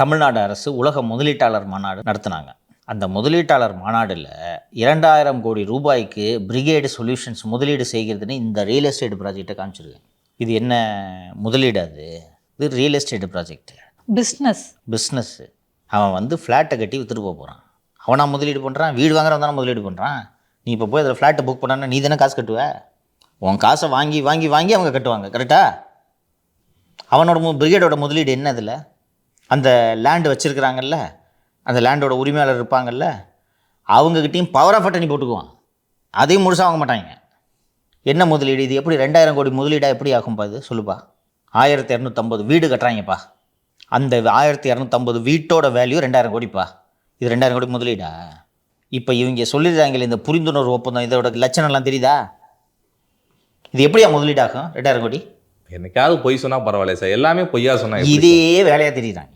தமிழ்நாடு அரசு உலக முதலீட்டாளர் மாநாடு நடத்தினாங்க. அந்த முதலீட்டாளர் மாநாடில் 2000 கோடி ரூபாய்க்கு பிரிகேடு சொல்யூஷன்ஸ் முதலீடு செய்கிறதுன்னு இந்த ரியல் எஸ்டேட் ப்ராஜெக்டை காமிச்சிருக்கேன். இது என்ன முதலீடு? இது ரியல் எஸ்டேட் ப்ராஜெக்ட், பிஸ்னஸ்ஸு. அவன் வந்து ஃப்ளாட்டை கட்டி விற்றுட்டு போகிறான். அவனா முதலீடு பண்ணுறான்? வீடு வாங்குறவன் தானே முதலீடு பண்ணுறான். நீ இப்போ போய் அதில் ஃப்ளாட்டை புக் பண்ணான்னா நீ தானே காசு கட்டுவ. உன் காசை வாங்கி வாங்கி வாங்கி அவங்க கட்டுவாங்க. கரெக்டாக? அவனோட பிரிகேடோட முதலீடு என்ன? அதில் அந்த லேண்டு வச்சுருக்கிறாங்கல்ல, அந்த லேண்டோட உரிமையாளர் இருப்பாங்கல்ல, அவங்கக்கிட்டையும் பவர் ஆஃப் அட்டர்னி போட்டுக்குவான். அதையும் முழுசாக வாங்க மாட்டாங்க. என்ன முதலீடு இது? எப்படி 2000 கோடி முதலீடாக எப்படி ஆகும்பா இது? சொல்லுப்பா. 1250 வீடு கட்டுறாங்கப்பா. அந்த 1250 வீட்டோட வேல்யூ 2000 கோடிப்பா. இது 2000 கோடி முதலீடா? இப்போ இவங்க சொல்லிடுறாங்களே இந்த புரிந்துணர்வு ஒப்பந்தம், இதோட லட்சணம்லாம் தெரியுதா? இது எப்படியா முதலீடாகும் 2000 கோடி? என்னைக்காவது பொய் சொன்னால் பரவாயில்ல சார், எல்லாமே பொய்யா சொன்னால் இதே வேலையாக தெரியுறாங்க.